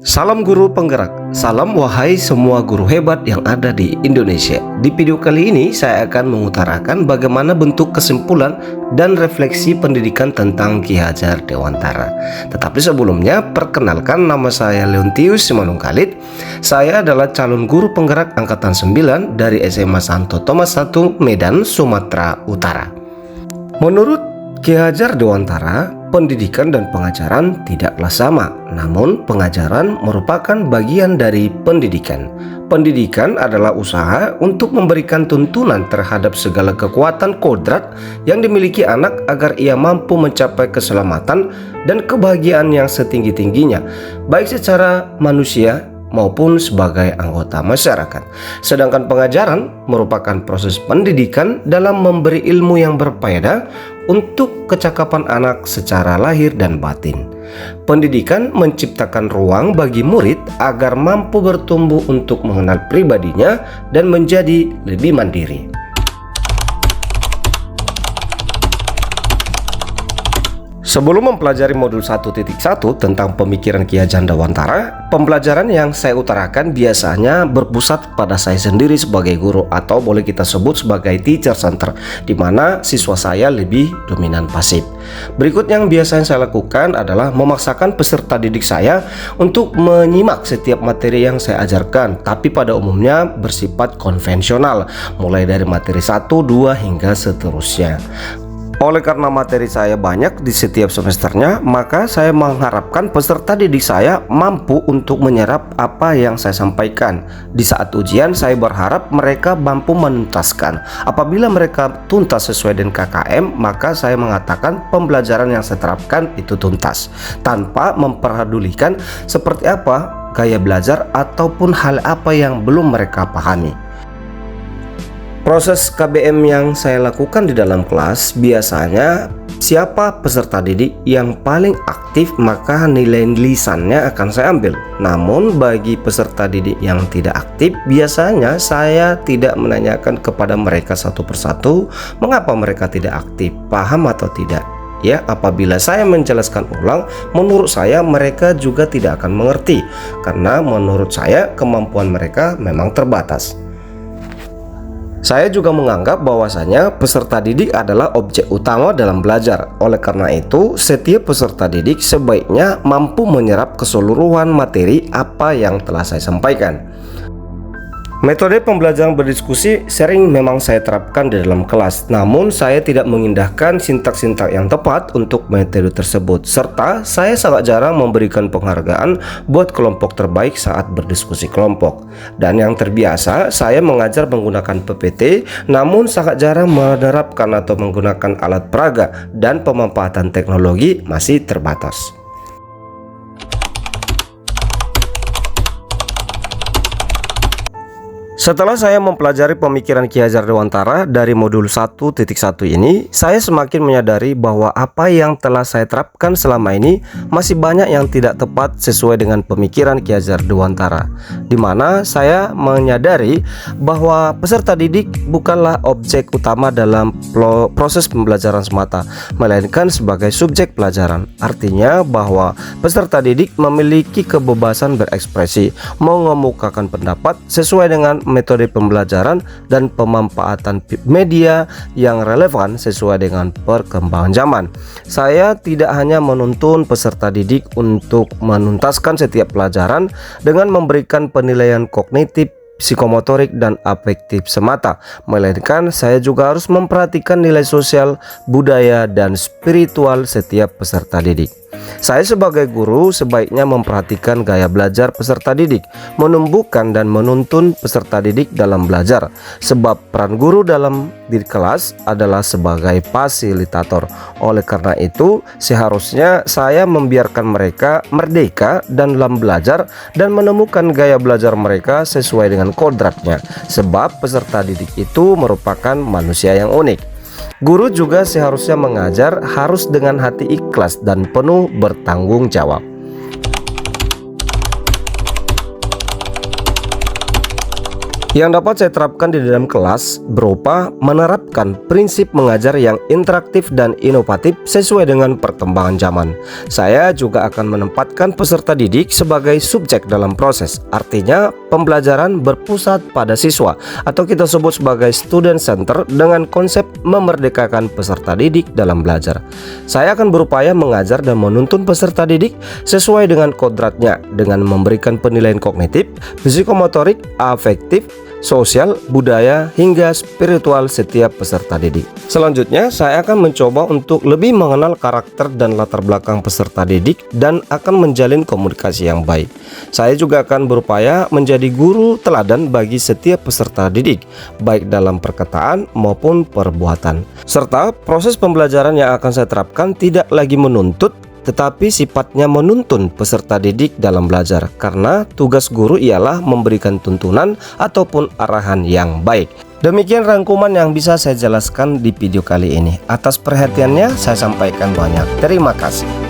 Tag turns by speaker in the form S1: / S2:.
S1: Salam guru penggerak, salam wahai semua guru hebat yang ada di Indonesia. Di video kali ini saya akan mengutarakan bagaimana bentuk kesimpulan dan refleksi pendidikan tentang Ki Hajar Dewantara. Tetapi sebelumnya, perkenalkan, nama saya Leontius Simanungkalit. Saya adalah calon guru penggerak angkatan 9 dari SMA Santo Thomas I, Medan, Sumatera Utara. Menurut Ki Hajar Dewantara, pendidikan dan pengajaran tidaklah sama, namun pengajaran merupakan bagian dari pendidikan. Pendidikan adalah usaha untuk memberikan tuntunan terhadap segala kekuatan kodrat yang dimiliki anak agar ia mampu mencapai keselamatan dan kebahagiaan yang setinggi-tingginya, baik secara manusia maupun sebagai anggota masyarakat. Sedangkan pengajaran merupakan proses pendidikan dalam memberi ilmu yang berfaedah untuk kecakapan anak secara lahir dan batin. Pendidikan menciptakan ruang bagi murid agar mampu bertumbuh untuk mengenal pribadinya dan menjadi lebih mandiri. Sebelum mempelajari modul 1.1 tentang pemikiran Ki Hajar Dewantara, pembelajaran yang saya utarakan biasanya berpusat pada saya sendiri sebagai guru, atau boleh kita sebut sebagai teacher center, di mana siswa saya lebih dominan pasif. Berikut yang biasanya saya lakukan adalah memaksakan peserta didik saya untuk menyimak setiap materi yang saya ajarkan, tapi pada umumnya bersifat konvensional, mulai dari materi 1, 2, hingga seterusnya. Oleh karena materi saya banyak di setiap semesternya, maka saya mengharapkan peserta didik saya mampu untuk menyerap apa yang saya sampaikan. Di saat ujian, saya berharap mereka mampu menuntaskan. Apabila mereka tuntas sesuai dengan KKM, maka saya mengatakan pembelajaran yang saya terapkan itu tuntas, tanpa memperdulikan seperti apa gaya belajar ataupun hal apa yang belum mereka pahami. Proses KBM yang saya lakukan di dalam kelas, biasanya siapa peserta didik yang paling aktif maka nilai lisannya akan saya ambil. Namun bagi peserta didik yang tidak aktif, biasanya saya tidak menanyakan kepada mereka satu persatu mengapa mereka tidak aktif, paham atau tidak. Ya, apabila saya menjelaskan ulang, menurut saya mereka juga tidak akan mengerti, karena menurut saya kemampuan mereka memang terbatas. Saya juga menganggap bahwasanya peserta didik adalah objek utama dalam belajar. Oleh karena itu, setiap peserta didik sebaiknya mampu menyerap keseluruhan materi apa yang telah saya sampaikan. Metode pembelajaran berdiskusi sering memang saya terapkan di dalam kelas, namun saya tidak mengindahkan sintak-sintak yang tepat untuk metode tersebut, serta saya sangat jarang memberikan penghargaan buat kelompok terbaik saat berdiskusi kelompok. Dan yang terbiasa, saya mengajar menggunakan PPT, namun sangat jarang menerapkan atau menggunakan alat peraga, dan pemanfaatan teknologi masih terbatas. Setelah saya mempelajari pemikiran Ki Hajar Dewantara dari modul 1.1 ini, saya semakin menyadari bahwa apa yang telah saya terapkan selama ini masih banyak yang tidak tepat sesuai dengan pemikiran Ki Hajar Dewantara, di mana saya menyadari bahwa peserta didik bukanlah objek utama dalam proses pembelajaran semata, melainkan sebagai subjek pelajaran. Artinya bahwa peserta didik memiliki kebebasan berekspresi, mengemukakan pendapat sesuai dengan metode pembelajaran dan pemanfaatan media yang relevan sesuai dengan perkembangan zaman. Saya tidak hanya menuntun peserta didik untuk menuntaskan setiap pelajaran dengan memberikan penilaian kognitif, psikomotorik, dan afektif semata, melainkan saya juga harus memperhatikan nilai sosial, budaya, dan spiritual setiap peserta didik. Saya sebagai guru sebaiknya memperhatikan gaya belajar peserta didik, menumbuhkan dan menuntun peserta didik dalam belajar, sebab peran guru dalam di kelas adalah sebagai fasilitator. Oleh karena itu, seharusnya saya membiarkan mereka merdeka dan dalam belajar dan menemukan gaya belajar mereka sesuai dengan kodratnya, sebab peserta didik itu merupakan manusia yang unik. Guru juga seharusnya mengajar harus dengan hati ikhlas dan penuh bertanggung jawab. yang dapat saya terapkan di dalam kelas berupa menerapkan prinsip mengajar yang interaktif dan inovatif sesuai dengan perkembangan zaman. Saya juga akan menempatkan peserta didik sebagai subjek dalam proses. Artinya pembelajaran berpusat pada siswa atau kita sebut sebagai student center dengan konsep memerdekakan peserta didik dalam belajar. Saya akan berupaya mengajar dan menuntun peserta didik sesuai dengan kodratnya dengan memberikan penilaian kognitif, psikomotorik, afektif, sosial, budaya, hingga spiritual setiap peserta didik. Selanjutnya, saya akan mencoba untuk lebih mengenal karakter dan latar belakang peserta didik dan akan menjalin komunikasi yang baik. Saya juga akan berupaya menjadi guru teladan bagi setiap peserta didik, baik dalam perkataan maupun perbuatan. Serta proses pembelajaran yang akan saya terapkan tidak lagi menuntut, tetapi sifatnya menuntun peserta didik dalam belajar, karena tugas guru ialah memberikan tuntunan ataupun arahan yang baik. Demikian rangkuman yang bisa saya jelaskan di video kali ini. Atas perhatiannya saya sampaikan banyak terima kasih.